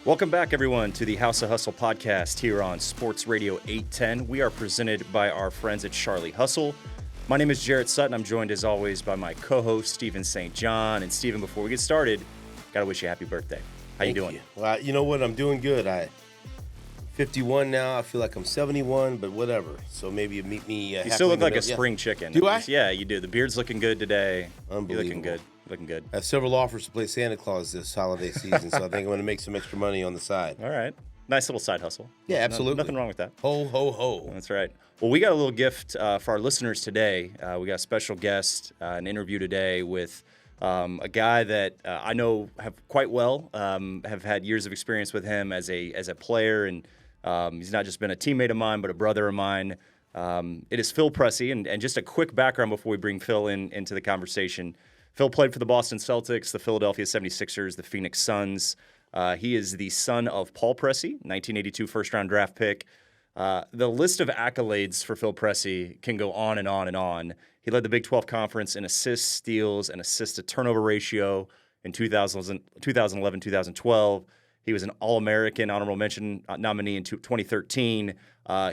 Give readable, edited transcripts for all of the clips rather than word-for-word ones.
Welcome back, everyone, to the House of Hustle podcast here on Sports Radio 810. We are presented by our friends at Charlie Hustle. My name is Jarrett Sutton. I'm joined, as always, by my co-host, Stephen St. John. And, Stephen, before we get started, got to wish you a happy birthday. How you doing? Well, you know what? I'm doing good. I'm 51 now. I feel like I'm 71, but whatever. So maybe you meet me. You still look like a spring chicken. Do I? Yeah, you do. The beard's looking good today. Unbelievable. You're looking good. Looking good. I have several offers to play Santa Claus this holiday season, so I think I'm going to make some extra money on the side. All right. Nice little side hustle. Yeah, absolutely. Nothing wrong with that. Ho, ho, ho. That's right. Well, we got a little gift for our listeners today. We got a special guest, an interview today with a guy that I know quite well, have had years of experience with him as a player, and he's not just been a teammate of mine, but a brother of mine. It is Phil Pressey, and just a quick background before we bring Phil into the conversation. Phil played for the Boston Celtics, the Philadelphia 76ers, the Phoenix Suns. He is the son of Paul Pressey, 1982 first-round draft pick. The list of accolades for Phil Pressey can go on and on and on. He led the Big 12 Conference in assists, steals, and assist-to-turnover ratio in 2011, 2012. He was an All-American honorable mention nominee in 2013.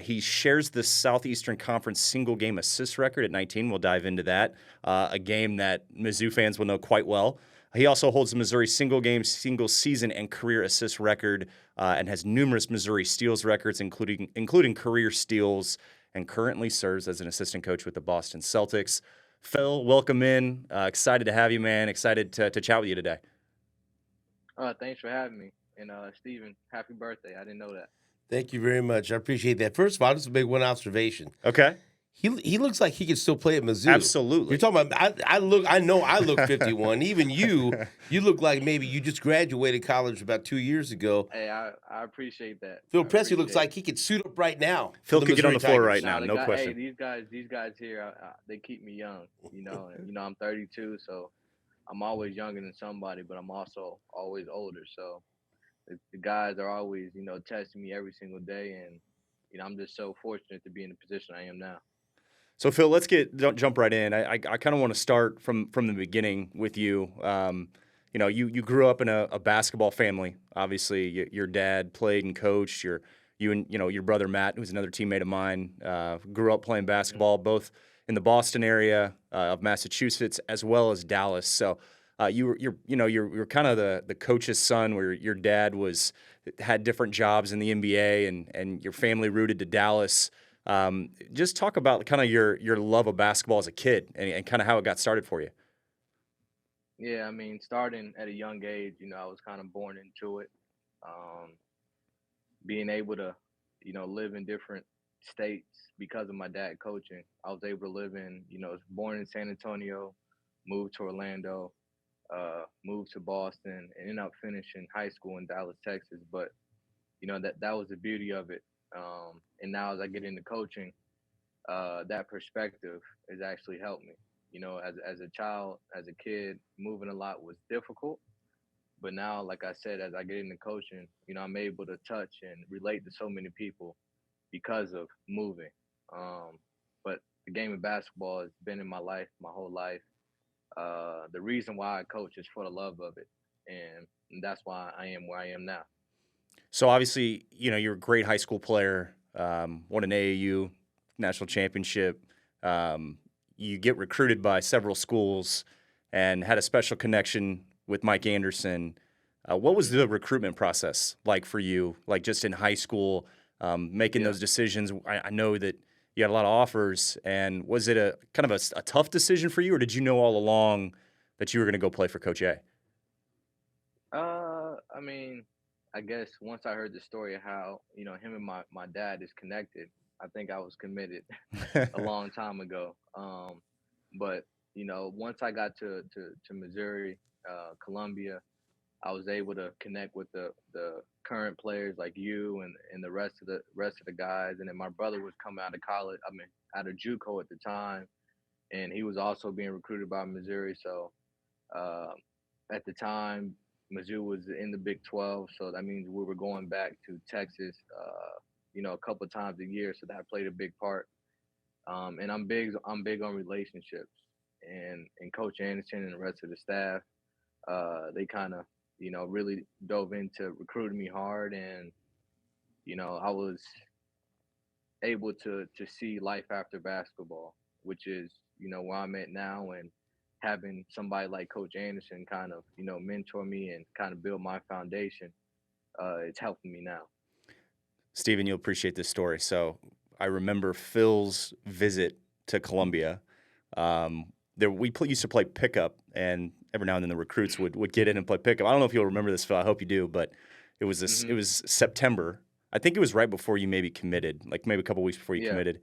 He shares the Southeastern Conference single-game assist record at 19. We'll dive into that, a game that Mizzou fans will know quite well. He also holds the Missouri single-game, single-season, and career assist record and has numerous Missouri steals records, including career steals, and currently serves as an assistant coach with the Boston Celtics. Phil, welcome in. Excited to have you, man. Excited to chat with you today. Thanks for having me. And Stephen, happy birthday. I didn't know that. Thank you very much. I appreciate that. First of all, just a big one observation. Okay. He looks like he could still play at Mizzou. Absolutely. You're talking about I know I look 51. Even you look like maybe you just graduated college about 2 years ago. Hey, I appreciate that. Phil Pressey looks like he could suit up right now. Phil could get on the floor right now, no question. Hey, these guys here, they keep me young. And I'm 32, so I'm always younger than somebody, but I'm also always older. So the guys are always, testing me every single day, and I'm just so fortunate to be in the position I am now. So, Phil, let's jump right in. I kind of want to start from the beginning with you. You grew up in a basketball family. Obviously, your dad played and coached. Your brother Matt, who's another teammate of mine, grew up playing basketball both in the Boston area of Massachusetts as well as Dallas. So, you're kind of the coach's son, where your dad had different jobs in the NBA, and your family rooted to Dallas. Just talk about kind of your love of basketball as a kid and kind of how it got started for you. Yeah, I mean, starting at a young age, I was kind of born into it. Being able to, live in different states because of my dad coaching. I was able to live born in San Antonio, moved to Orlando, moved to Boston, and ended up finishing high school in Dallas, Texas. But, that was the beauty of it. And now as I get into coaching, that perspective has actually helped me. As a child, as a kid, moving a lot was difficult. But now, like I said, as I get into coaching, I'm able to touch and relate to so many people because of moving. But the game of basketball has been in my life, my whole life. The reason why I coach is for the love of it. And that's why I am where I am now. So obviously, you're a great high school player, won an AAU national championship. You get recruited by several schools and had a special connection with Mike Anderson. What was the recruitment process like for you, like just in high school, making those decisions? I know that you had a lot of offers, and was it a kind of a tough decision for you, or did you know all along that you were going to go play for Coach A? I mean, I guess once I heard the story of how, him and my dad is connected, I think I was committed a long time ago. But, once I got to Missouri, Columbia, I was able to connect with the current players like you and the rest of the guys. And then my brother was coming out of college, out of JUCO at the time, and he was also being recruited by Missouri. So at the time, Mizzou was in the Big 12, so that means we were going back to Texas, a couple of times a year. So that played a big part. And I'm big on relationships, and Coach Anderson and the rest of the staff, they kind of really dove into recruiting me hard, and I was able to see life after basketball, which is where I'm at now, and having somebody like Coach Anderson kind of mentor me and kind of build my foundation, it's helping me now. Steven, you'll appreciate this story. So I remember Phil's visit to Columbia. Used to play pickup, and every now and then the recruits would get in and play pickup. I don't know if you'll remember this, Phil. I hope you do, but it was Hmm. it was September. I think it was right before you maybe committed, like maybe a couple weeks before you Yeah. committed.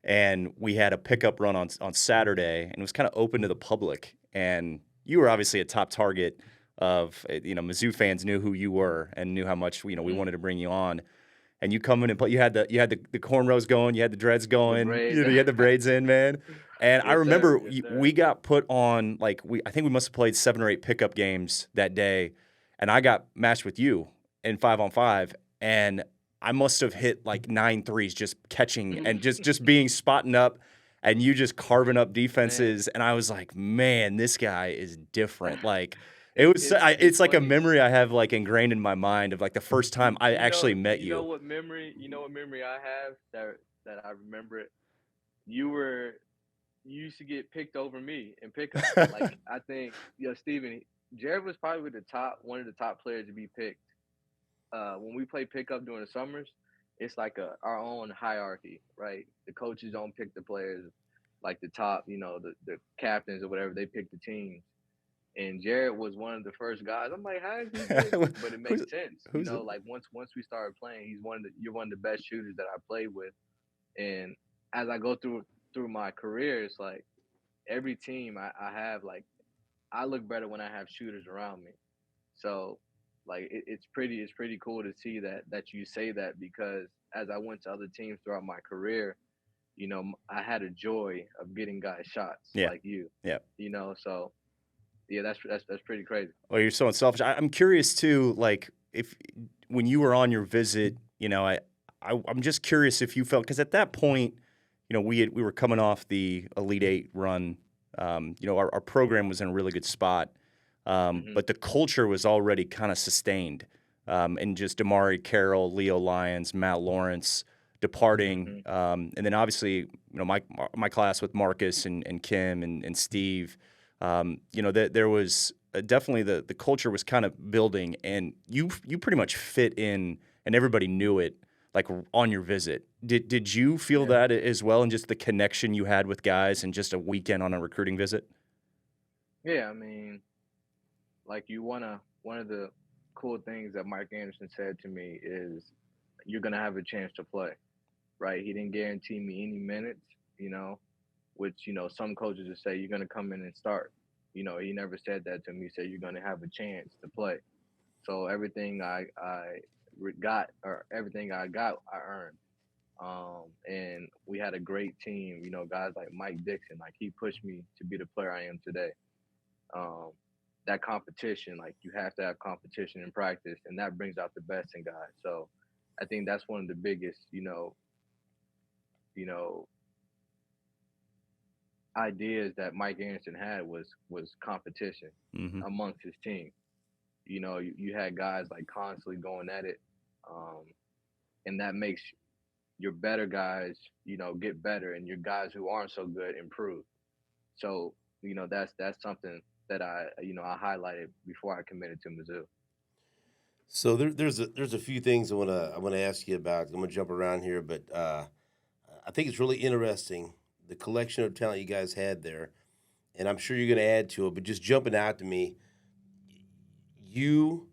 And we had a pickup run on Saturday, and it was kind of open to the public. And you were obviously a top target of Mizzou fans knew who you were and knew how much we Hmm. wanted to bring you on. And you come in and play. You had the cornrows going, you had the dreads The going, braids. you had the braids in, man. And I Yes, sir. remember Yes, sir. we got put on I think we must have played 7 or 8 pickup games that day, and I got matched with you in 5-on-5, and I must have hit like 9 threes just catching and just being spotting up, and you just carving up Man, defenses, and I was like, man, this guy is different. Like it's it's like a funny. memory I have like ingrained in my mind of like the first time I You know actually met you know you. what memory I have that I remember it. You were you used to get picked over me in pickup. Like I think Steven, Jarrett was probably one of the top players to be picked. When we play pickup during the summers, it's like our own hierarchy, right? The coaches don't pick the players like the top, the captains or whatever. They pick the teams. And Jarrett was one of the first guys. I'm like, how did he get? But it who's makes sense, who's like once we started playing, you're one of the best shooters that I played with. And as I go through my career, it's like every team I have, like I look better when I have shooters around me. So like it's pretty cool to see that you say that, because as I went to other teams throughout my career, I had a joy of getting guys shots yeah, like you. yeah. So yeah, that's pretty crazy. Well, you're so unselfish. I'm curious too, like if when you were on your visit, I'm just curious if you felt, because at that point, we were coming off the Elite Eight run. Our program was in a really good spot, Hmm. but the culture was already kind of sustained, and just Damari Carroll, Leo Lyons, Matt Lawrence departing, Hmm. and then obviously my class with Marcus and Kim and Steve. That there was definitely the culture was kind of building, and you pretty much fit in, and everybody knew it. Like on your visit, did you feel Yeah. that as well, and just the connection you had with guys, and just a weekend on a recruiting visit? Yeah, I mean, like one of the cool things that Mike Anderson said to me is you're gonna have a chance to play, right? He didn't guarantee me any minutes, you know, which some coaches would say you're gonna come in and start. He never said that to me. He said you're gonna have a chance to play. So everything got, or everything I got, I earned. And we had a great team. Guys like Mike Dixon, like he pushed me to be the player I am today. Um, that competition, like you have to have competition in practice, and that brings out the best in guys. So I think that's one of the biggest, you know, ideas that Mike Anderson had was competition Mm-hmm. amongst his team. You had guys like constantly going at it, um, and that makes your better guys, get better, and your guys who aren't so good improve. So that's something that I highlighted before I committed to Mizzou. So there's a few things I wanna ask you about. I'm gonna jump around here, but I think it's really interesting the collection of talent you guys had there, and I'm sure you're gonna add to it. But just jumping out to me, you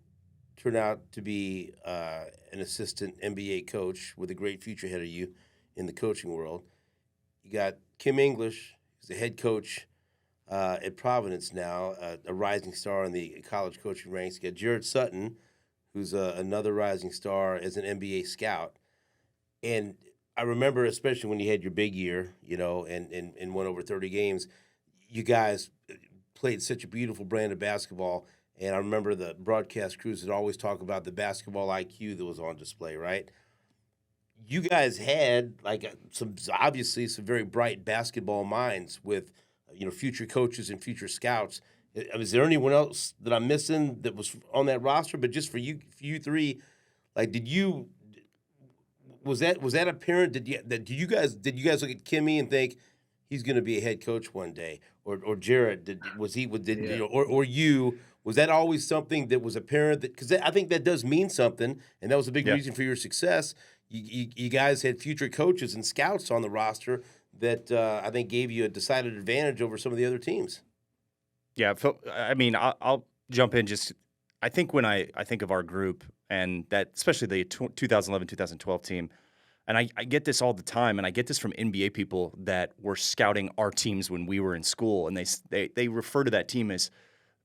turned out to be an assistant NBA coach with a great future ahead of you in the coaching world. You got Kim English, who's the head coach at Providence now, a rising star in the college coaching ranks. You got Jarrett Sutton, who's another rising star as an NBA scout. And I remember, especially when you had your big year, and won over 30 games, you guys played such a beautiful brand of basketball. And I remember the broadcast crews would always talk about the basketball IQ that was on display, right? You guys had like obviously some very bright basketball minds with future coaches and future scouts, Is there anyone else that I'm missing that was on that roster? But just for you three, like, was that apparent? Did you guys look at Kimmy and think he's going to be a head coach one day, or Jarrett? Was that always something that was apparent? Because I think that does mean something, and that was a big reason for your success. You guys had future coaches and scouts on the roster that I think gave you a decided advantage over some of the other teams. Yeah, I mean, I'll jump in. Just I think when I think of our group and that, especially the 2011-2012 team, and I get this all the time, and I get this from NBA people that were scouting our teams when we were in school, and they refer to that team as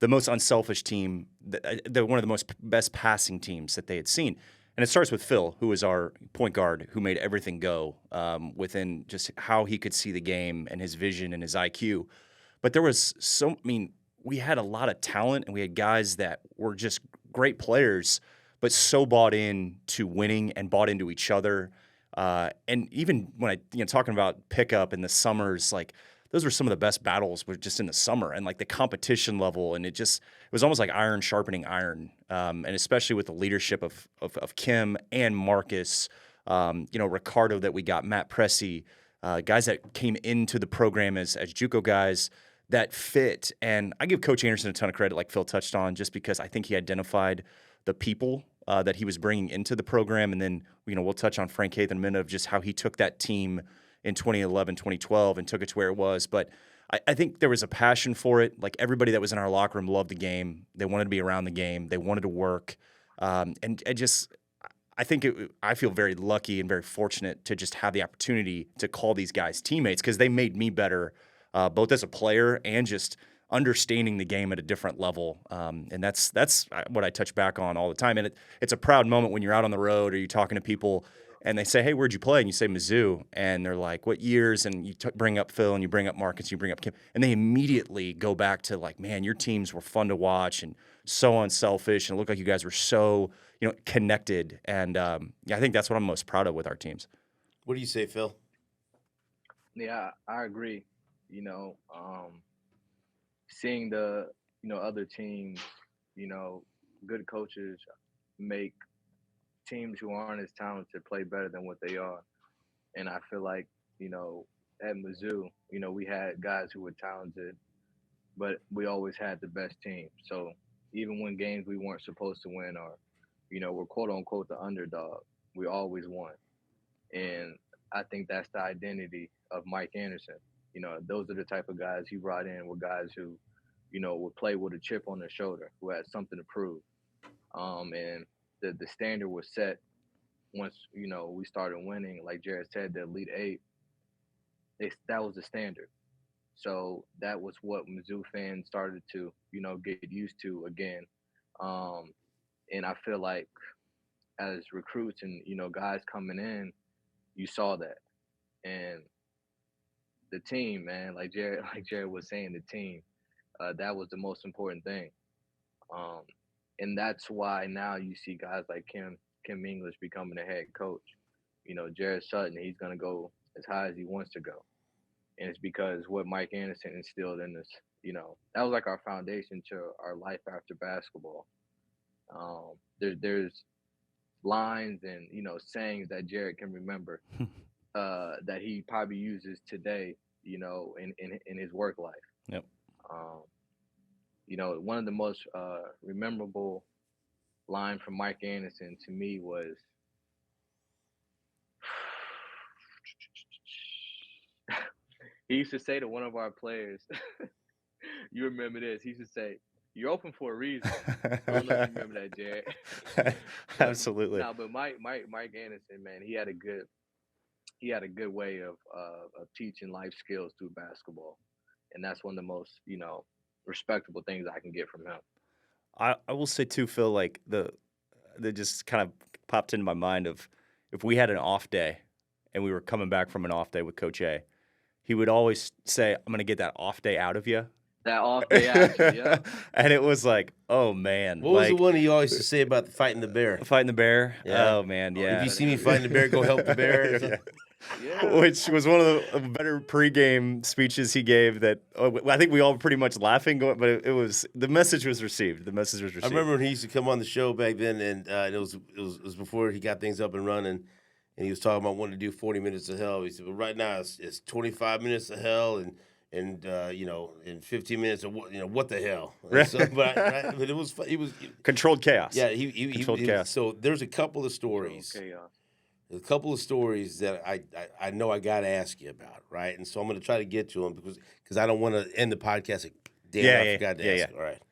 the most unselfish team, one of the most best passing teams that they had seen. And it starts with Phil, who is our point guard, who made everything go within just how he could see the game and his vision and his IQ. But there was we had a lot of talent, and we had guys that were just great players, but so bought in to winning and bought into each other. And even when talking about pickup in the summers, like those were some of the best battles were just in the summer, and like the competition level, and it was almost like iron sharpening iron. And especially with the leadership of Kim and Marcus, Ricardo that we got, Matt Pressey, guys that came into the program as JUCO guys that fit. And I give Coach Anderson a ton of credit, like Phil touched on, just because I think he identified the people that he was bringing into the program. And then, we'll touch on Frank Haith in a minute of just how he took that team in 2011, 2012 and took it to where it was. But I think there was a passion for it. Like everybody that was in our locker room loved the game. They wanted to be around the game. They wanted to work. I feel very lucky and very fortunate to just have the opportunity to call these guys teammates because they made me better, both as a player and just understanding the game at a different level. And that's what I touch back on all the time. And it's a proud moment when you're out on the road or you're talking to people and they say, hey, where'd you play? And you say Mizzou. And they're like, what years? And you bring up Phil and you bring up Marcus, you bring up Kim. And they immediately go back to like, man, your teams were fun to watch and so unselfish. And it looked like you guys were so, connected. And I think that's what I'm most proud of with our teams. What do you say, Phil? Yeah, I agree. Seeing the, other teams, good coaches make teams who aren't as talented play better than what they are. And I feel like, at Mizzou, we had guys who were talented, but we always had the best team. So even when games we weren't supposed to win or, we're quote unquote the underdog, we always won. And I think that's the identity of Mike Anderson. Those are the type of guys he brought in were guys who, would play with a chip on their shoulder, who had something to prove. And the standard was set once, we started winning. Like Jarrett said, the Elite Eight, that was the standard. So that was what Mizzou fans started to, get used to again. And I feel like as recruits and, guys coming in, you saw that. And the team, man, like Jarrett was saying, the team, that was the most important thing. And that's why now you see guys like Kim English becoming a head coach. Jarrett Sutton, he's going to go as high as he wants to go. And it's because what Mike Anderson instilled in us, that was like our foundation to our life after basketball. There's lines and, sayings that Jarrett can remember that he probably uses today, in his work life. Yep. One of the most memorable line from Mike Anderson to me was, he used to say to one of our players, you remember this, he used to say, you're open for a reason. I don't know if you remember that, Jarrett. Absolutely. No, but Mike Anderson, man, he had a good way of teaching life skills through basketball. And that's one of the most, respectable things I can get from him. I will say too, Phil, like that just kind of popped into my mind of if we had an off day and we were coming back from an off day with Coach A, he would always say, I'm going to get that off day out of you. That off day action, yeah. And it was like, oh, man. What was the one he always used to say about fighting the bear? Fighting the bear? Yeah. Oh, man, yeah. If you see me fighting the bear, go help the bear. Yeah. which was one of the better pregame speeches he gave. That I think we all were pretty much laughing, but it was the message was received. The message was received. I remember when he used to come on the show back then, and it was before he got things up and running, and he was talking about wanting to do 40 minutes of hell. He said, "Well, right now it's 25 minutes of hell, and in 15 minutes of what the hell." And so, but it was he was Controlled chaos. yeah he Controlled chaos. So there's a couple of stories. Chaos. There's a couple of stories that I know I got to ask you about, right? And so I'm going to try to get to them because I don't want to end the podcast like, damn, I forgot to ask. All right.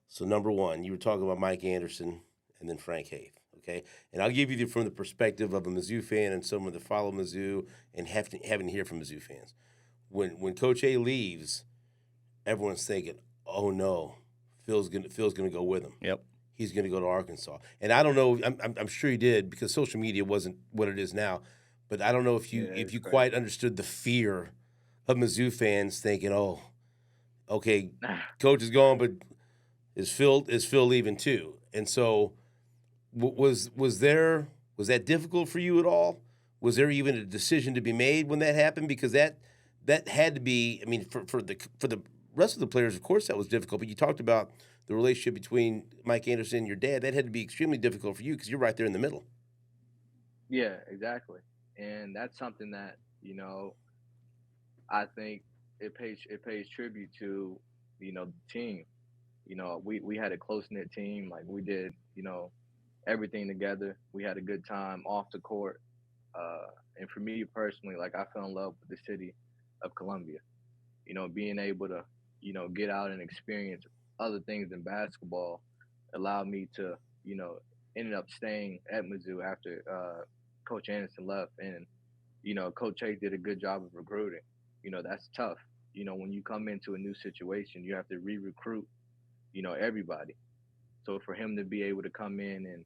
So number one, you were talking about Mike Anderson and then Frank Haith, okay? And I'll give you from the perspective of a Mizzou fan and someone that follow Mizzou and having to hear from Mizzou fans. When Coach A leaves, everyone's thinking, oh no, Phil's gonna go with him. Yep. He's going to go to Arkansas. And I don't know, I'm sure he did because social media wasn't what it is now. But I don't know if you quite understood the fear of Mizzou fans thinking, oh, okay, coach is gone, but is Phil leaving too? And so was that difficult for you at all? Was there even a decision to be made when that happened? Because that had to be, I mean, for the rest of the players, of course that was difficult, but you talked about the relationship between Mike Anderson and your dad. That had to be extremely difficult for you because you're right there in the middle. Yeah, exactly. And that's something that, I think it pays tribute to, the team. We had a close-knit team. Like we did, everything together. We had a good time off the court. And for me personally, like I fell in love with the city of Columbia. Being able to, get out and experience other things than basketball allowed me to, ended up staying at Mizzou after Coach Anderson left. And, Coach Chase did a good job of recruiting. That's tough. When you come into a new situation, you have to re-recruit, everybody. So for him to be able to come in and,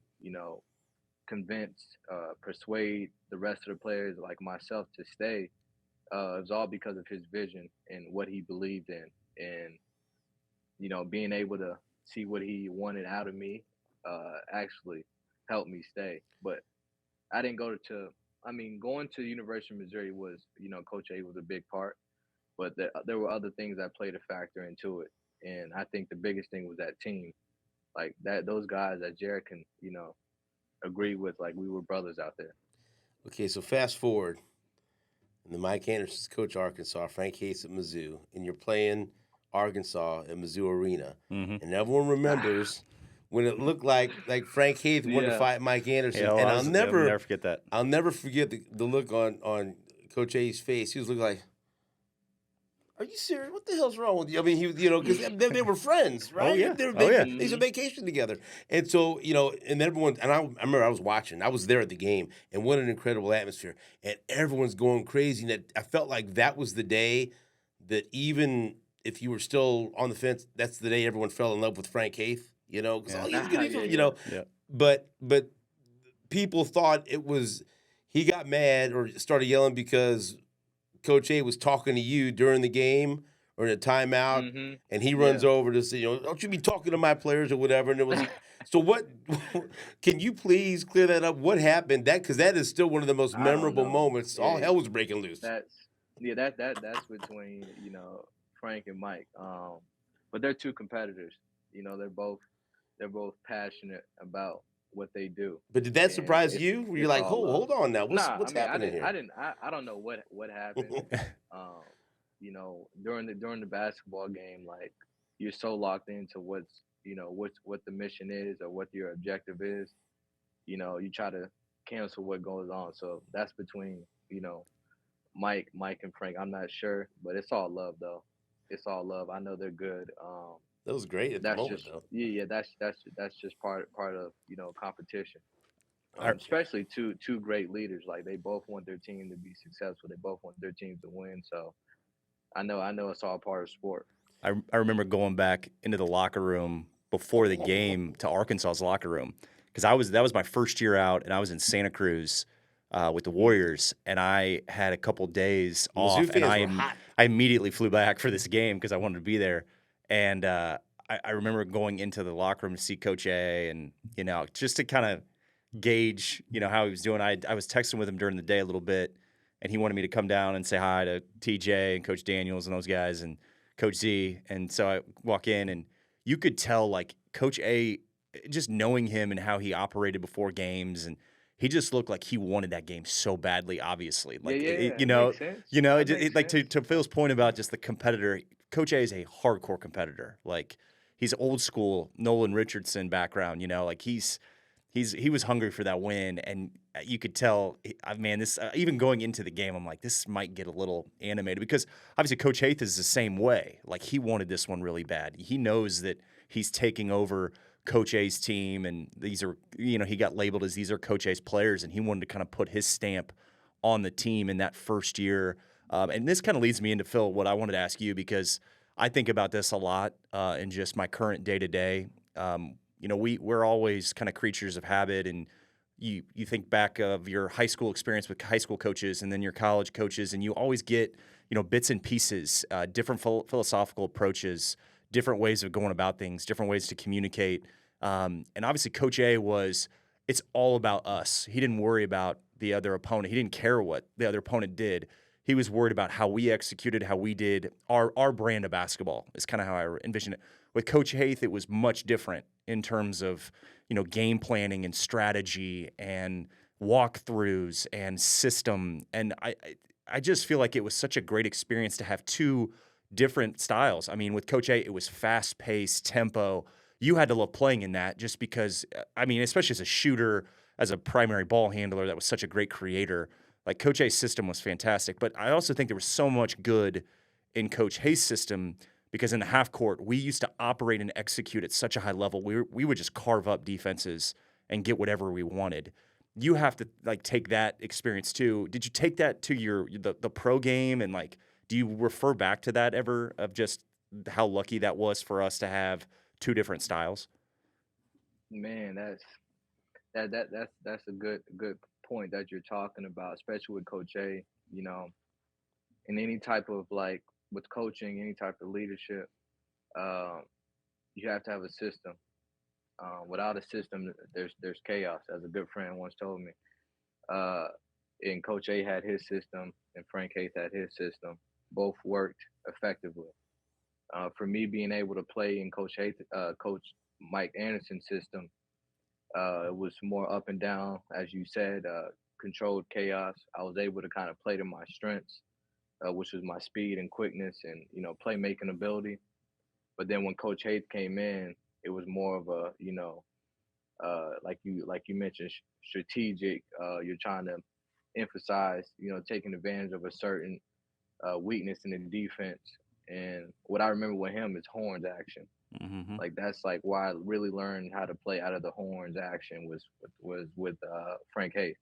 convince, persuade the rest of the players like myself to stay, it was all because of his vision and what he believed in. And being able to see what he wanted out of me actually helped me stay. But I didn't go to, going to University of Missouri was, Coach A was a big part, but there were other things that played a factor into it. And I think the biggest thing was that team, like those guys that Jarrett can, agree with, like we were brothers out there. Okay, so fast forward, and the Mike Anderson's coach Arkansas, Frank Haith at Mizzou, and you're playing Arkansas at Mizzou Arena, and everyone remembers when it looked like Frank Haith wanted to fight Mike Anderson, and I'll never forget that. I'll never forget the look on Coach A's face. He was looking like, "Are you serious? What the hell's wrong with you?" I mean, because they were friends, right? Oh yeah, they used to vacation together, and so and everyone. And I remember I was watching. I was there at the game, and what an incredible atmosphere! And everyone's going crazy. And I felt like that was the day that even if you were still on the fence, that's the day everyone fell in love with Frank Haith. Because all he's good, But people thought it was he got mad or started yelling because Coach A was talking to you during the game or in a timeout, and he runs over to say, don't you be talking to my players or whatever. And it was so. What can you please clear that up? What happened? Because that is still one of the most memorable moments. All hell was breaking loose. That's between Frank and Mike. But they're two competitors. They're both passionate about what they do. But did that surprise you? Were you like, hold on now, what's happening here? I don't know what happened. During the basketball game, like you're so locked into what the mission is or what your objective is. You try to cancel what goes on. So that's between Mike and Frank. I'm not sure, but it's all love though. It's all love. I know they're good. That was great at the moment, though. Yeah. That's just part of competition. Especially two great leaders. Like they both want their team to be successful. They both want their team to win. So I know it's all part of sport. I remember going back into the locker room before the game to Arkansas's locker room because that was my first year out, and I was in Santa Cruz with the Warriors, and I had a couple days off, and I immediately flew back for this game because I wanted to be there. And I remember going into the locker room to see Coach A and, just to kind of gauge, how he was doing. I was texting with him during the day a little bit, and he wanted me to come down and say hi to TJ and Coach Daniels and those guys and Coach Z. And so I walk in, and you could tell, like, Coach A, just knowing him and how he operated before games, and he just looked like he wanted that game so badly, obviously. Like, It makes sense. That makes like sense. to Phil's point about just the competitor, Coach A is a hardcore competitor. Like, he's old school Nolan Richardson background, like he was hungry for that win, and you could tell, man, this even going into the game, I'm like, this might get a little animated because obviously Coach Haith is the same way. Like, he wanted this one really bad. He knows that he's taking over Coach A's team, and these are, he got labeled as these are Coach A's players, and he wanted to kind of put his stamp on the team in that first year. And this kind of leads me into, Phil, what I wanted to ask you, because I think about this a lot in just my current day-to-day. We're always kind of creatures of habit, and you think back of your high school experience with high school coaches and then your college coaches, and you always get, bits and pieces, different philosophical approaches, different ways of going about things, different ways to communicate. And obviously Coach A it's all about us. He didn't worry about the other opponent. He didn't care what the other opponent did. He was worried about how we executed, how we did our brand of basketball is kind of how I envision it. With Coach Haith, it was much different in terms of, game planning and strategy and walkthroughs and system. And I just feel like it was such a great experience to have two different styles. I mean, with Coach A, it was fast-paced, tempo. You had to love playing in that just because, especially as a shooter, as a primary ball handler, that was such a great creator. Like, Coach A's system was fantastic. But I also think there was so much good in Coach Hayes' system because in the half court, we used to operate and execute at such a high level. We would just carve up defenses and get whatever we wanted. You have to, take that experience too. Did you take that to the pro game, and, do you refer back to that ever, of just how lucky that was for us to have two different styles? Man, that's a good point that you're talking about, especially with Coach A. In any type of, with coaching, any type of leadership, you have to have a system. Without a system, there's chaos, as a good friend once told me. And Coach A had his system, and Frank Haith had his system. Both worked effectively. For me, being able to play in Coach Mike Anderson's system, it was more up and down, as you said, controlled chaos. I was able to kind of play to my strengths, which was my speed and quickness and playmaking ability. But then when Coach Haith came in, it was more of a like you mentioned, strategic. You're trying to emphasize, taking advantage of a certain weakness in the defense. And what I remember with him is horns action. Mm-hmm. That's why I really learned how to play out of the horns action was with Frank Haith.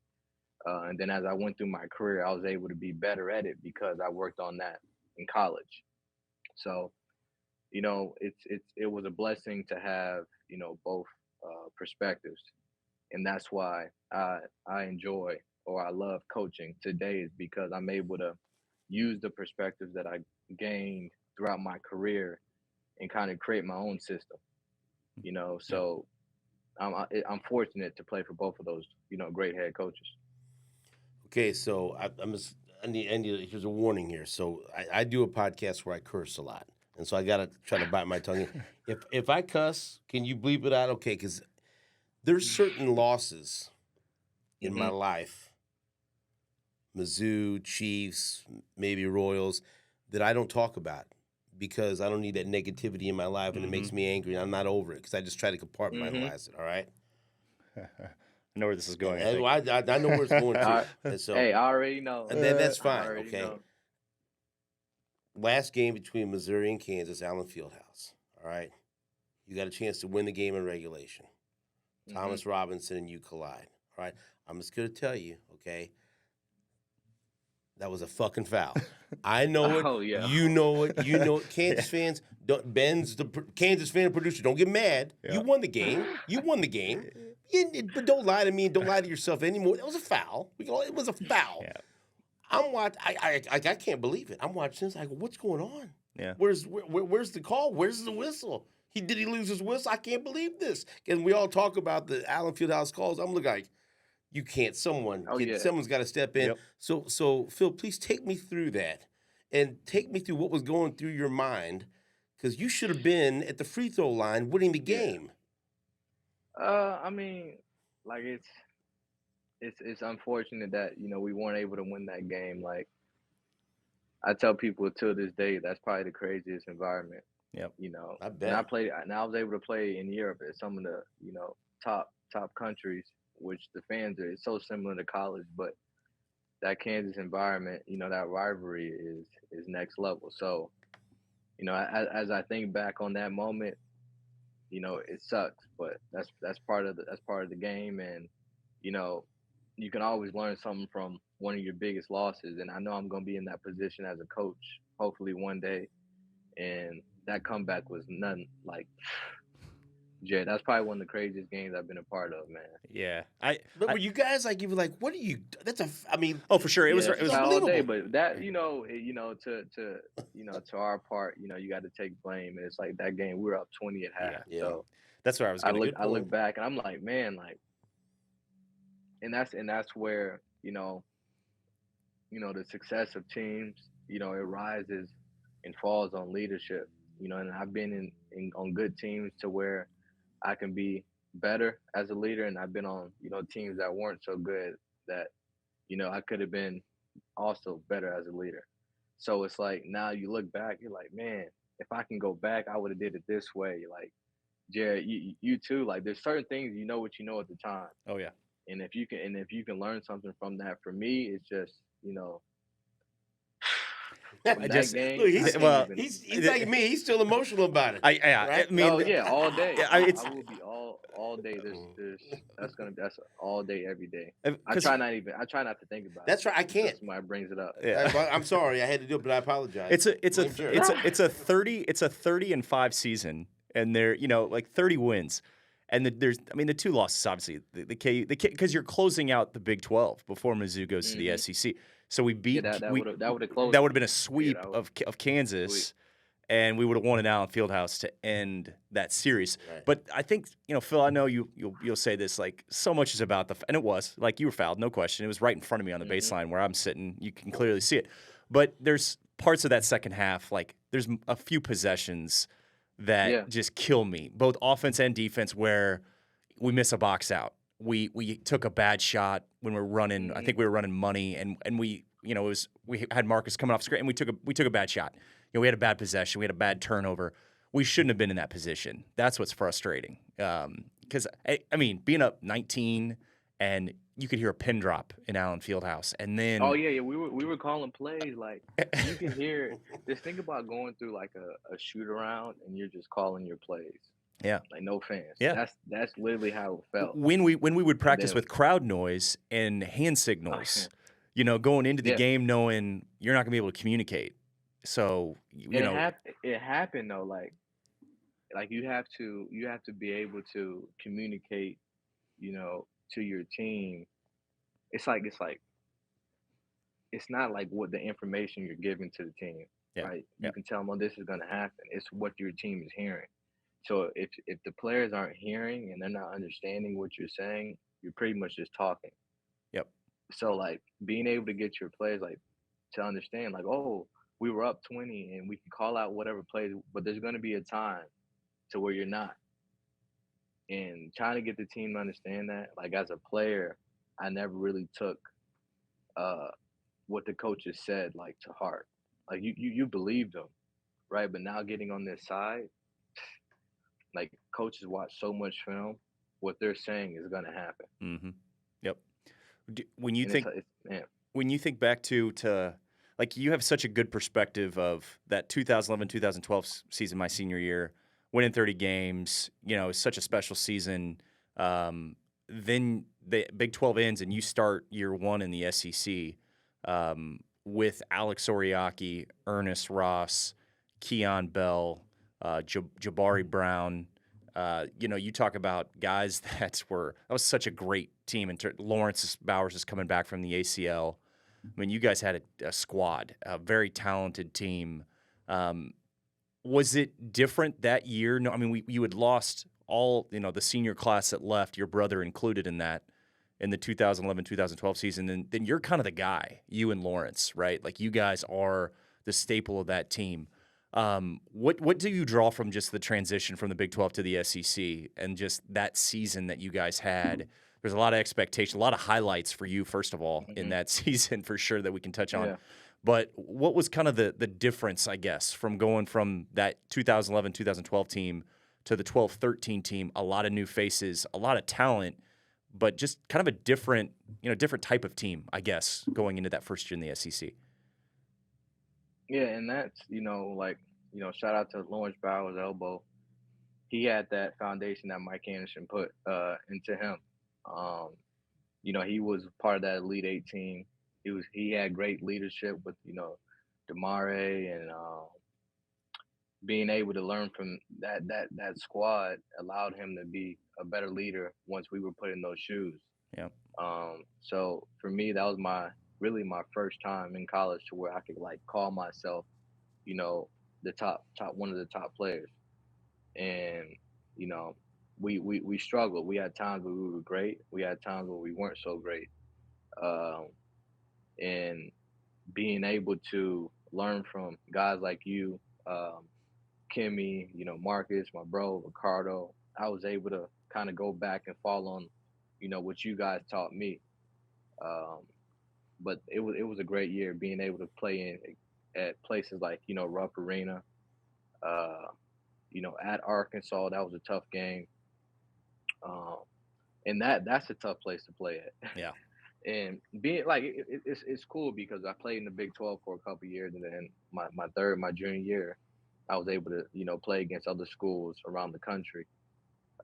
And then as I went through my career, I was able to be better at it because I worked on that in college. So, it was a blessing to have, both perspectives. And that's why I enjoy, or I love coaching today, is because I'm able to use the perspectives that I gained throughout my career and kind of create my own system, so I'm fortunate to play for both of those, great head coaches. Okay, so here's a warning here. So I do a podcast where I curse a lot, and so I gotta try to bite my tongue. If I cuss, can you bleep it out? Okay, because there's certain losses in my life, Mizzou, Chiefs, maybe Royals, that I don't talk about because I don't need that negativity in my life, and it makes me angry, and I'm not over it because I just try to compartmentalize it. All right. I know where this is going. I know where it's going to. And so, hey, I already know. And then that's fine. Okay. Know. Last game between Missouri and Kansas, Allen Fieldhouse. All right. You got a chance to win the game in regulation. Thomas Robinson and you collide. All right. I'm just going to tell you, okay, that was a fucking foul. I know it. Oh, yeah. You know it. You know it. Kansas fans, Ben's the Kansas fan producer. Don't get mad. Yeah. You won the game. But don't lie to me and don't lie to yourself anymore. That was a foul. It was a foul. Yeah. I'm watching. I can't believe it. I'm watching this. I go, what's going on? Yeah. Where's the call? Where's the whistle? Did he lose his whistle? I can't believe this. And we all talk about the Allen Fieldhouse calls. I'm looking like, you can't. Oh yeah. Someone's got to step in. Yep. So Phil, please take me through that, and take me through what was going through your mind, because you should have been at the free throw line winning the Yeah. game. I mean, like it's unfortunate that we weren't able to win that game. Like I tell people to this day, that's probably the craziest environment. Yep. I And I bet. played, and I was able to play in Europe at some of the top countries, which the fans are. It's so similar to college, but that Kansas environment, that rivalry is next level. So as I think back on that moment, it sucks, but that's part of the game, and you know, you can always learn something from one of your biggest losses. And I know I'm gonna be in that position as a coach, hopefully one day. And that comeback was nothing like Jay. That's probably one of the craziest games I've been a part of, man. Yeah. But were you guys like, you were like, what are you? I mean, Oh, for sure. It was. Yeah, It was. all day, unbelievable. but that to our part, you got to take blame. And it's like that game, we were up 20 at half. Yeah. So That's where I was I going to look go. I look back and I'm like, man, like, and that's where the success of teams, it rises and falls on leadership. And I've been in on good teams to where I can be better as a leader, and I've been on teams that weren't so good that I could have been also better as a leader. So it's like now you look back, you're like, man, if I can go back, I would have did it this way. Like Jarrett, you too. Like there's certain things what you know at the time, Oh yeah. and if you can learn something from that, for me, it's just from I that just game. Look, I can't well, even. he's like me. He's still emotional about it. I right? mean, Oh yeah, all day. it's I will be all day. That's all day, every day. I 'cause- try not to think about That's it. right. I can't. Until somebody brings it up. yeah. I'm sorry. I had to do it, but I apologize. It's a Blame Jared. it's a 30-5 season, and they're like 30 wins, and there's the two losses obviously the K because you're closing out the Big 12 before Mizzou goes to the SEC. So we beat Yeah, that would have closed. that would have been a sweep that of Kansas. Sweet. And we would have won at Allen Fieldhouse to end that series. Right. But I think, Phil, I know you'll say this, like, so much is about and it was, like, you were fouled, no question. It was right in front of me on the baseline where I'm sitting. You can clearly see it. But there's parts of that second half, like, there's a few possessions that just kill me, both offense and defense, where we miss a box out. We took a bad shot when we were running. I think we were running money, and we we had Marcus coming off screen, and we took a bad shot. We had a bad possession. We had a bad turnover. We shouldn't have been in that position. That's what's frustrating. Because being up 19, and you could hear a pin drop in Allen Fieldhouse, and then we were calling plays, like you can hear. Just think about going through like a shoot around, and you're just calling your plays. Yeah, like no fans. Yeah, that's literally how it felt. When we would practice with crowd noise and hand signals, going into the game knowing you're not gonna be able to communicate. So it happened though. Like you have to be able to communicate, to your team. It's not like what the information you're giving to the team, right? You can tell them, oh, this is gonna happen. It's what your team is hearing. So if the players aren't hearing and they're not understanding what you're saying, you're pretty much just talking. Yep. So like being able to get your players like to understand, like, oh, we were up 20 and we can call out whatever plays, but there's going to be a time to where you're not. And trying to get the team to understand that, like as a player, I never really took what the coaches said like to heart. Like you believed them, right? But now getting on this side, like coaches watch so much film, what they're saying is going to happen. Mm-hmm. Yep. When you think back to like you have such a good perspective of that 2011-2012 season, my senior year, winning 30 games, it's such a special season. Then the Big 12 ends and you start year one in the SEC with Alex Oriaki, Ernest Ross, Keon Bell, Jabari Brown. You talk about guys that was such a great team. Lawrence Bowers is coming back from the ACL. I mean, you guys had a squad, a very talented team. Was it different that year? No, I mean, you had lost all, the senior class that left, your brother included in that in the 2011-2012 season, then you're kind of the guy, you and Lawrence, right? Like you guys are the staple of that team. What do you draw from just the transition from the Big 12 to the SEC and just that season that you guys had? There's a lot of expectation, a lot of highlights for you, first of all, in that season for sure that we can touch on. Yeah. But what was kind of the difference, I guess, from going from that 2011-2012 team to the 12-13 team? A lot of new faces, a lot of talent, but just kind of a different type of team, I guess, going into that first year in the SEC. Yeah, and that's, shout out to Lawrence Bowers' elbow. He had that foundation that Mike Anderson put into him. He was part of that Elite Eight team. He had great leadership with, Damare and being able to learn from that squad allowed him to be a better leader once we were put in those shoes. Yeah. So for me, that was really my first time in college to where I could call myself, the top one of the top players. And, we struggled. We had times where we were great. We had times where we weren't so great. And being able to learn from guys like you, Kimmy, Marcus, my bro, Ricardo, I was able to kind of go back and fall on, what you guys taught me. But it was a great year being able to play at places like, Rupp Arena, at Arkansas. That was a tough game. And that's a tough place to play at. Yeah. And being it's cool because I played in the Big 12 for a couple of years, and then my junior year, I was able to play against other schools around the country.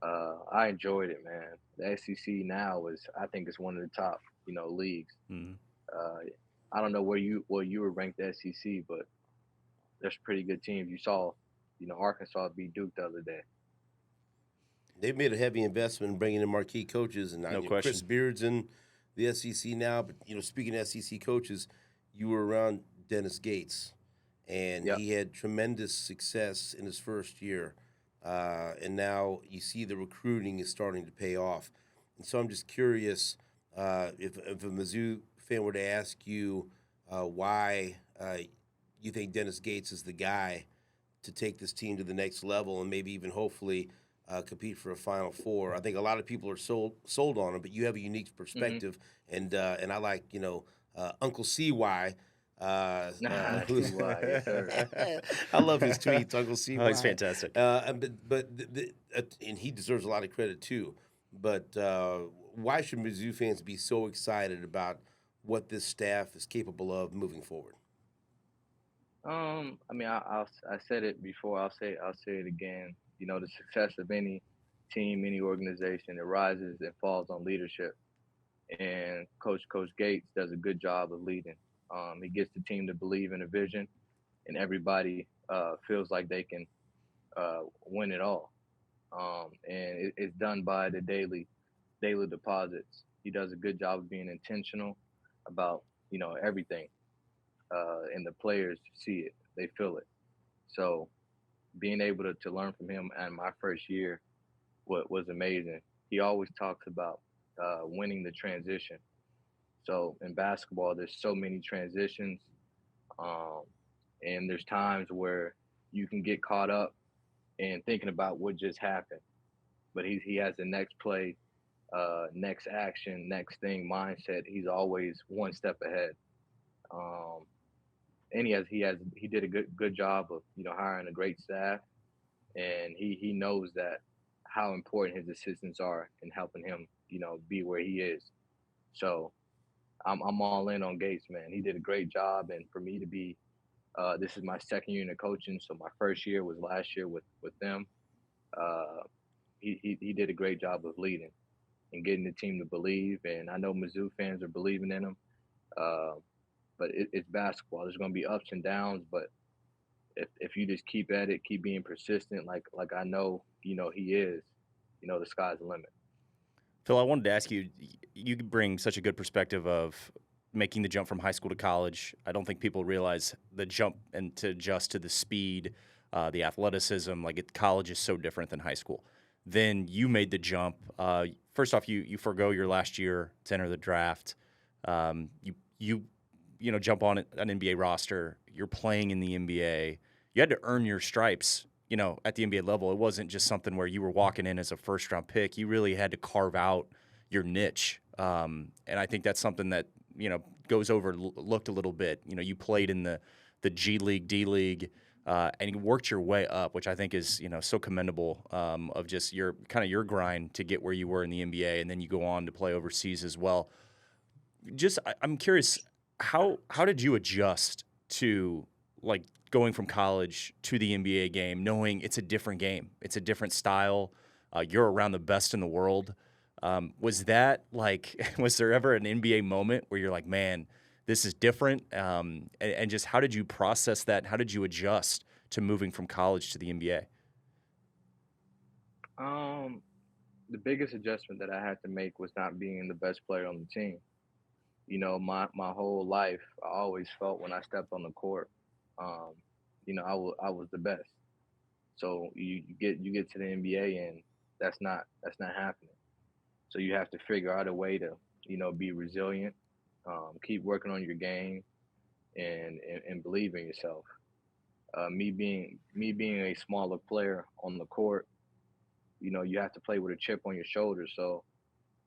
I enjoyed it, man. The SEC now I think it's one of the top leagues. Mm-hmm. I don't know where you were ranked the SEC, but there's pretty good teams. You saw Arkansas beat Duke the other day. They've made a heavy investment in bringing in marquee coaches, and No question. Chris Beard's in the SEC now. But speaking of SEC coaches, you were around Dennis Gates, and he had tremendous success in his first year, and now you see the recruiting is starting to pay off. And so I'm just curious if a Mizzou fan were to ask you why you think Dennis Gates is the guy to take this team to the next level and maybe even hopefully compete for a Final Four. I think a lot of people are sold on him, but you have a unique perspective, and I like Uncle CY. I love his tweets, Uncle CY. Oh, he's fantastic. But and he deserves a lot of credit too. But why should Mizzou fans be so excited about what this staff is capable of moving forward? I said it before. I'll say it again. The success of any team, any organization, it rises and falls on leadership. And Coach Gates does a good job of leading. He gets the team to believe in a vision, and everybody feels like they can win it all. And it's done by the daily deposits. He does a good job of being intentional about everything, and the players see it, they feel it. So being able to learn from him and my first year was amazing. He always talks about winning the transition. So in basketball, there's so many transitions, and there's times where you can get caught up in thinking about what just happened. But he has the next play, next action, next thing mindset. He's always one step ahead. And he did a good job of hiring a great staff, and he knows that how important his assistants are in helping him be where he is. So I'm all in on Gates, man. He did a great job, and for me to be this is my second year in coaching, so my first year was last year with them. He did a great job of leading and getting the team to believe, and I know Mizzou fans are believing in him. But it's basketball. There's going to be ups and downs, but if you just keep at it, keep being persistent, like I know he is, the sky's the limit. Phil, I wanted to ask you. You bring such a good perspective of making the jump from high school to college. I don't think people realize the jump and to adjust to the speed, the athleticism. College is so different than high school. Then you made the jump first off, you forego your last year to enter the draft. You know, jump on an NBA roster. You're playing in the NBA. You had to earn your stripes, you know, at the NBA level. It wasn't just something where you were walking in as a first-round pick. You really had to carve out your niche. And I think that's something that, you know, goes overlooked a little bit. You know, you played in the G League, D League, and you worked your way up, which I think is, you know, so commendable, of just your grind to get where you were in the NBA, and then you go on to play overseas as well. I'm curious, how did you adjust to, like, going from college to the NBA game, knowing it's a different game, it's a different style, you're around the best in the world? Was that like, was there ever an NBA moment where you're like, man, this is different? And just how did you process that? How did you adjust to moving from college to the NBA? The biggest adjustment that I had to make was not being the best player on the team. You know, my whole life, I always felt when I stepped on the court, um, you know, I was the best. So you get to the NBA and that's not happening. So you have to figure out a way to, you know, be resilient, keep working on your game, and believe in yourself. Me being a smaller player on the court, you know, you have to play with a chip on your shoulder. So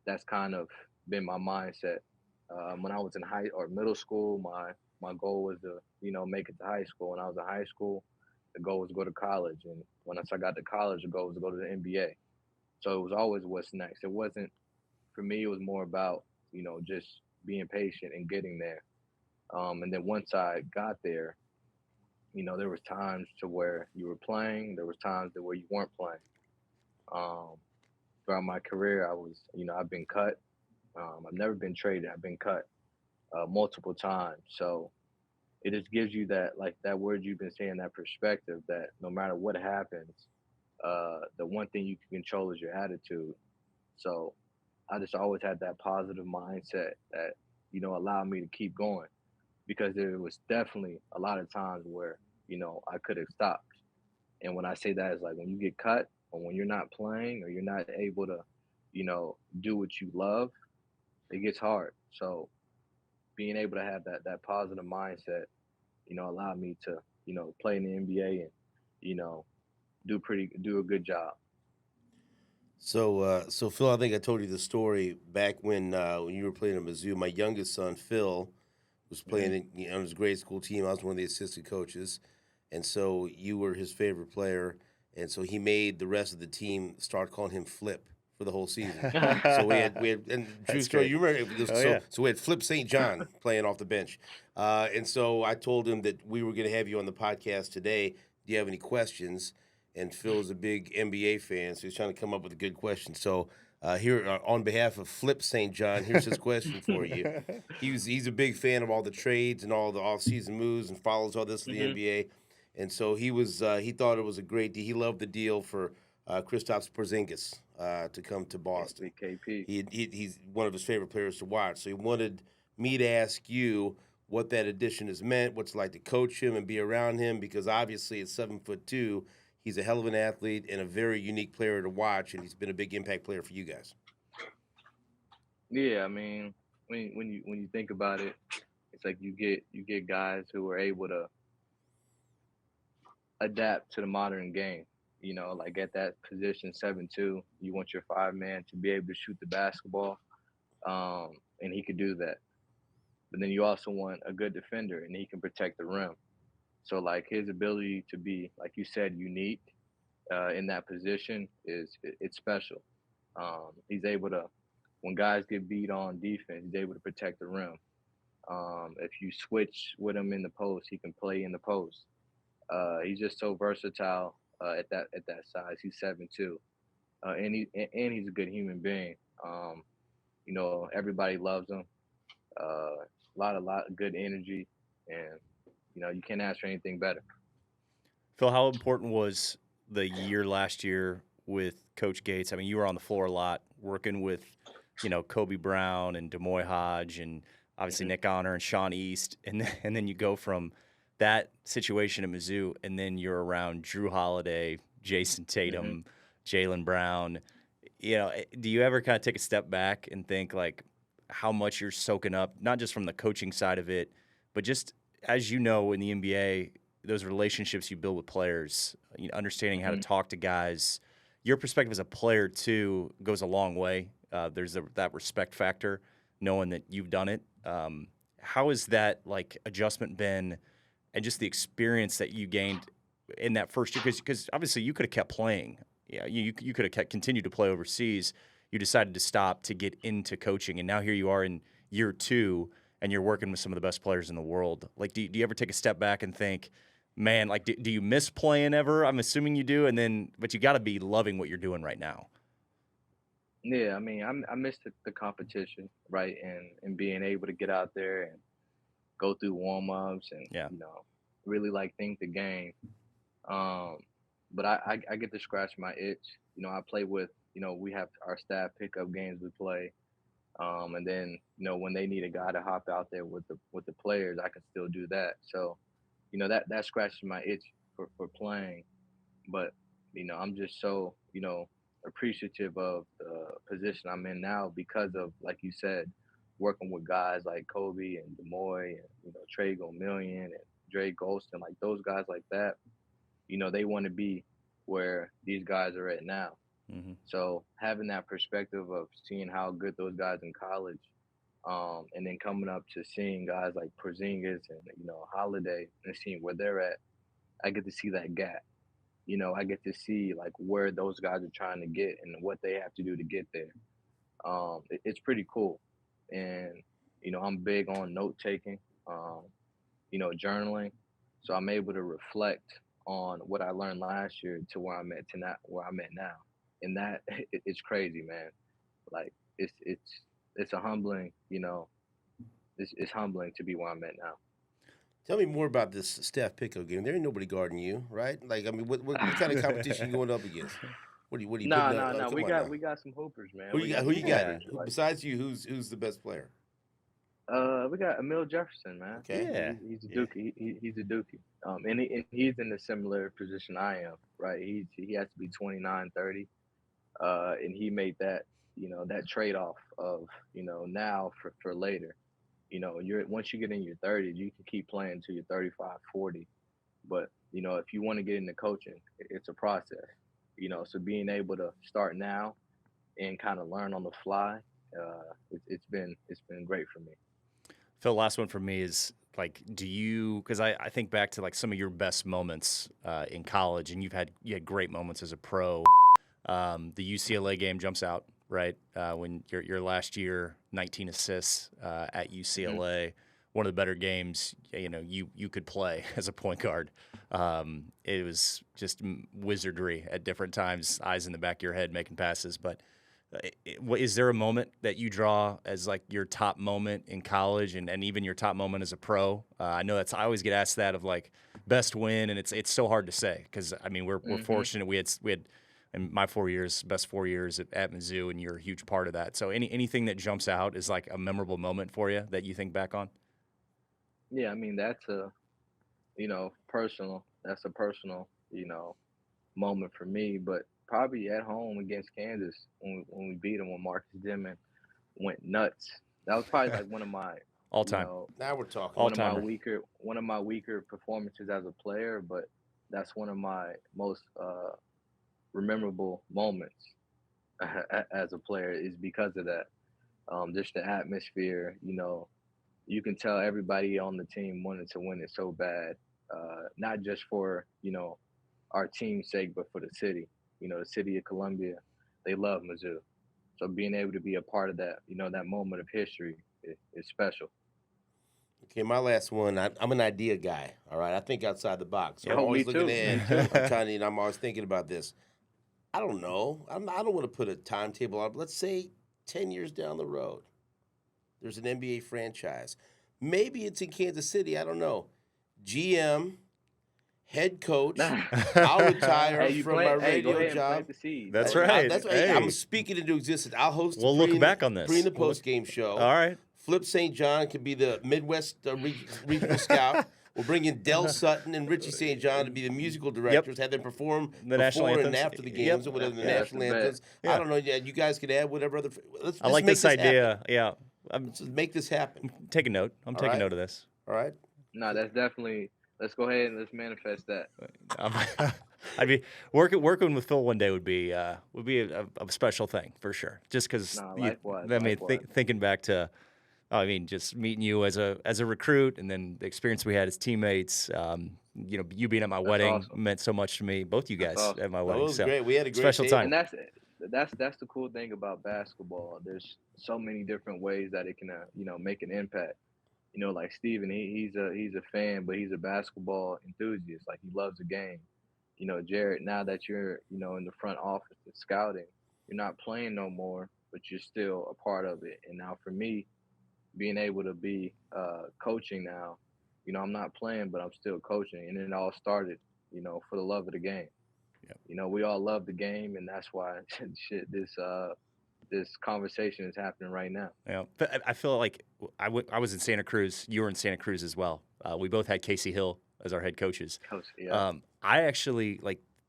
that's kind of been my mindset. When I was in high or middle school, my goal was to, you know, make it to high school. When I was in high school, the goal was to go to college, and once I got to college, the goal was to go to the NBA. So it was always what's next. It wasn't for me. It was more about, you know, just being patient and getting there. And then once I got there, you know, there was times to where you were playing. There was times to where you weren't playing. Um, Throughout my career, you know, I've been cut. I've never been traded. I've been cut multiple times. So it just gives you that, like that word you've been saying, that perspective that no matter what happens, the one thing you can control is your attitude. So I just always had that positive mindset that, you know, allowed me to keep going, because there was definitely a lot of times where, you know, I could have stopped. And when I say that, is like when you get cut or when you're not playing or you're not able to, you know, do what you love, it gets hard. So being able to have that positive mindset, you know, allowed me to, you know, play in the NBA and, you know, do a good job. So Phil, I think I told you the story back when you were playing at Mizzou. My youngest son, Phil, was playing on his grade school team. I was one of the assistant coaches, and so you were his favorite player, and so he made the rest of the team start calling him Flip for the whole season. So we had and true That's story. great. You remember? Oh, yeah. So we had Flip St. John playing off the bench, and so I told him that we were going to have you on the podcast today. Do you have any questions? And Phil is a big NBA fan, so he's trying to come up with a good question. So here, on behalf of Flip St. John, here's his question for you. He's a big fan of all the trades and all the off-season moves and follows all this in the NBA. And so he thought it was a great deal. He loved the deal for Kristaps Porzingis to come to Boston. KP. He's one of his favorite players to watch. So he wanted me to ask you what that addition has meant, what's it like to coach him and be around him, because obviously at 7'2", he's a hell of an athlete and a very unique player to watch, and he's been a big impact player for you guys. Yeah, I mean, when you think about it, it's like you get guys who are able to adapt to the modern game. You know, like at that position 7'2", you want your 5 man to be able to shoot the basketball, and he could do that. But then you also want a good defender, and he can protect the rim. So like his ability to be, like you said, unique in that position it's special. He's able to, when guys get beat on defense, he's able to protect the rim. If you switch with him in the post, he can play in the post. He's just so versatile at that size. He's 7'2", and he's a good human being. You know, everybody loves him. A lot of good energy, and you know, you can't ask for anything better. Phil, how important was the year last year with Coach Gates? I mean, you were on the floor a lot, working with, you know, Kobe Brown and Demoy Hodge and obviously hmm Nick Honor and Sean East, and then you go from that situation at Mizzou, and then you're around Drew Holiday, Jason hmm Tatum, Jalen Brown. do you ever kind of take a step back and think like how much you're soaking up, not just from the coaching side of it, but just as you know in the NBA, those relationships you build with players, understanding how to talk to guys, your perspective as a player too goes a long way. There's that respect factor, knowing that you've done it. How has that like adjustment been, and just the experience that you gained in that first year? Because obviously you could have kept playing. Yeah, you could have continued to play overseas. You decided to stop to get into coaching, and now here you are in year 2, and you're working with some of the best players in the world. Like, do you ever take a step back and think, man, like, do you miss playing ever? I'm assuming you do, but you got to be loving what you're doing right now. Yeah, I mean, I miss the competition, right, and being able to get out there and go through warm ups and Yeah. really like think the game. But I get to scratch my itch. I play with we have our staff pickup games we play, and then when they need a guy to hop out there with the players, I can still do that. So that scratches my itch for playing. But I'm just so appreciative of the position I'm in now because of, like you said, working with guys like Kobe and Demoy and Trey Gomillion and Dre Golston, like those guys like that. They want to be where these guys are at now. Mm-hmm. So having that perspective of seeing how good those guys in college, and then coming up to seeing guys like Porzingis and Holiday and seeing where they're at, I get to see that gap. I get to see like where those guys are trying to get and what they have to do to get there. It's pretty cool, and I'm big on note taking, journaling, so I'm able to reflect on what I learned last year to where I'm at now, and that it's crazy, man. Like it's a humbling, it's humbling to be where I'm at now. Tell me more about this staff pickup game. There ain't nobody guarding you, right? Like, I mean, what kind of competition you going up against? What are you putting up? No. Come We on got now. we got some hoopers, man. Who you got? Who you got? Like, Besides you, who's the best player? we got Emil Jefferson, man. Okay. Yeah. He's a dookie. He's a dookie. And he's in a similar position I am, right? He has to be 29, 30. And he made that, that trade off of, now for later. Once you get in your 30s, you can keep playing until you're 35, 40. But, if you want to get into coaching, it's a process. So being able to start now and kind of learn on the fly, it's been great for me. Phil, last one for me is like, because I think back to like some of your best moments in college, and you had great moments as a pro. The UCLA game jumps out, right? When your last year, 19 assists at UCLA, Mm-hmm. one of the better games you could play as a point guard. It was just wizardry at different times, eyes in the back of your head making passes. But is there a moment that you draw as like your top moment in college and even your top moment as a pro? I know I always get asked that of like best win, and it's so hard to say because I mean we're fortunate we had in my 4 years, best 4 years at Mizzou, and you're a huge part of that. So anything that jumps out is like a memorable moment for you that you think back on? Yeah, I mean that's personal. That's a personal, moment for me. But probably at home against Kansas when we beat them when Marcus Dimon went nuts. That was probably like one of my All time. Now we're talking. one of my weaker performances as a player, but that's one of my most memorable moments as a player is because of that. Just the atmosphere, you can tell everybody on the team wanted to win it so bad, not just for our team's sake, but for the city. The city of Columbia, they love Mizzou. So being able to be a part of that, that moment of history is special. Okay, my last one. I'm an idea guy. All right, I think outside the box. So I'm always me looking too. ahead. I'm always thinking about this. I don't know. I don't want to put a timetable on. But let's say 10 years down the road, there's an NBA franchise. Maybe it's in Kansas City. I don't know. GM, head coach. I'll retire from my radio job. That's right. I'm speaking into existence. I'll host. We'll look back on this. Pre and the post game show. All right. Flip St. John could be the Midwest regional scout. We'll bring in Del Sutton and Richie St. John to be the musical directors. Have them perform before and after the games or whatever the national anthems. I don't know. Yeah, you guys could add whatever other. I like this idea. Happen. Yeah, let's just make this happen. Take a note. I'm taking note of this. All right. No, that's definitely. Let's go ahead and let's manifest that. I'd be working with Phil one day would be a special thing for sure. Just because thinking back to, just meeting you as a recruit, and then the experience we had as teammates. You being at my wedding meant so much to me. Both you guys at my wedding. That was great. We had a great special time. And that's the cool thing about basketball. There's so many different ways that it can make an impact. Like Steven, he's a fan, but he's a basketball enthusiast. Like, he loves the game. Jarrett, now that you're, in the front office and scouting, you're not playing no more, but you're still a part of it. And now for me, being able to be coaching now, I'm not playing, but I'm still coaching. And it all started, for the love of the game. Yep. We all love the game, and that's why this conversation is happening right now. Yeah, but I feel like I was in Santa Cruz. You were in Santa Cruz as well. We both had Casey Hill as our head coaches. I actually,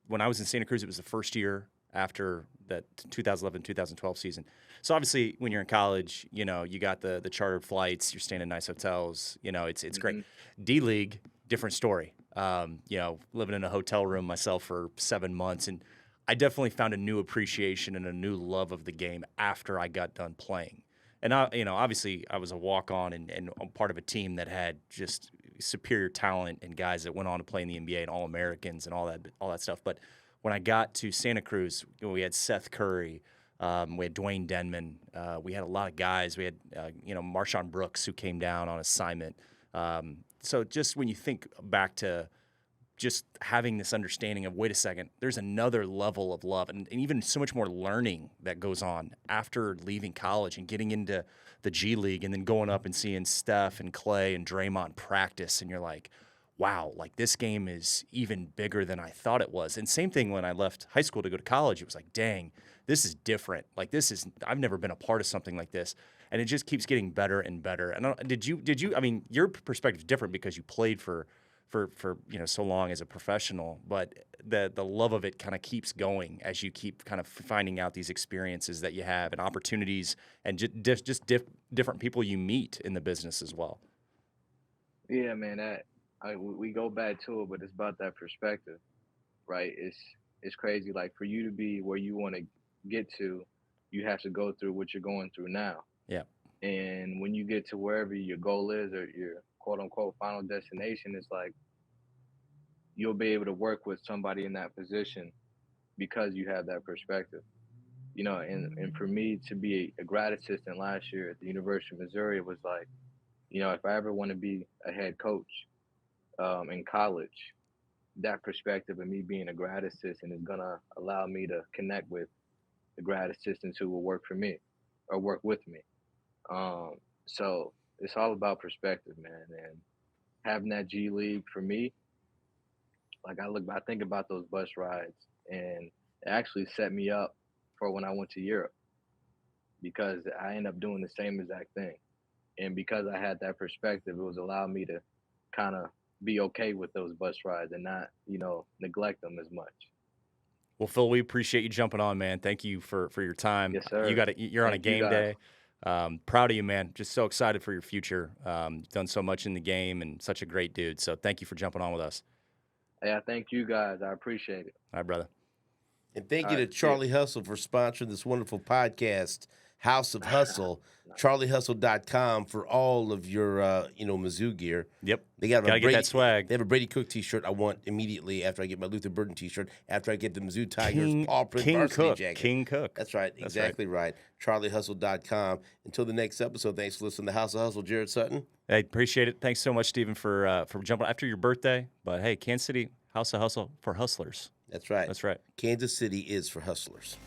when I was in Santa Cruz, it was the first year after that 2011-2012 season. So obviously, when you're in college, you got the chartered flights, you're staying in nice hotels. It's great. D-League, different story. Living in a hotel room myself for 7 months, and I definitely found a new appreciation and a new love of the game after I got done playing. And obviously I was a walk-on and part of a team that had just superior talent and guys that went on to play in the NBA and All-Americans and all that stuff. But when I got to Santa Cruz, we had Seth Curry, we had Dwayne Denman, we had a lot of guys. We had Marshawn Brooks, who came down on assignment. So just when you think back to just having this understanding of, wait a second, there's another level of love and even so much more learning that goes on after leaving college and getting into the G League and then going up and seeing Steph and Clay and Draymond practice. And you're like, wow, this game is even bigger than I thought it was. And same thing when I left high school to go to college, it was like, dang, this is different. I've never been a part of something like this. And it just keeps getting better and better. And did you, your perspective is different because you played for so long as a professional, but the love of it kind of keeps going as you keep kind of finding out these experiences that you have and opportunities and just different people you meet in the business as well. Yeah, man, we go back to it, but it's about that perspective, right? It's crazy. Like, for you to be where you want to get to, you have to go through what you're going through now. Yeah. And when you get to wherever your goal is or your quote unquote final destination, it's like you'll be able to work with somebody in that position because you have that perspective. And for me to be a grad assistant last year at the University of Missouri, it was like, if I ever want to be a head coach in college, that perspective of me being a grad assistant is gonna allow me to connect with the grad assistants who will work for me or work with me. So it's all about perspective, man. And having that G League for me, I think about those bus rides, and it actually set me up for when I went to Europe, because I ended up doing the same exact thing. And because I had that perspective, it was allowing me to kind of be okay with those bus rides and not, neglect them as much. Well, Phil, we appreciate you jumping on, man. Thank you for your time. Yes, sir. You're on a game day. Proud of you, man. Just so excited for your future. Done so much in the game and such a great dude. So thank you for jumping on with us. Yeah, thank you guys. I appreciate it. All right, brother. And thank you to Charlie Hustle for sponsoring this wonderful podcast, House of Hustle. CharlieHustle.com for all of your, Mizzou gear. Yep. They got Gotta get that swag. They have a Brady Cook T-shirt I want immediately after I get my Luther Burden T-shirt, after I get the Mizzou Tigers all-print varsity jacket. King Cook. That's right. Exactly right. CharlieHustle.com. Until the next episode, thanks for listening to House of Hustle. Jarrett Sutton. I appreciate it. Thanks so much, Stephen, for jumping after your birthday. But, hey, Kansas City, House of Hustle for hustlers. That's right. That's right. Kansas City is for hustlers.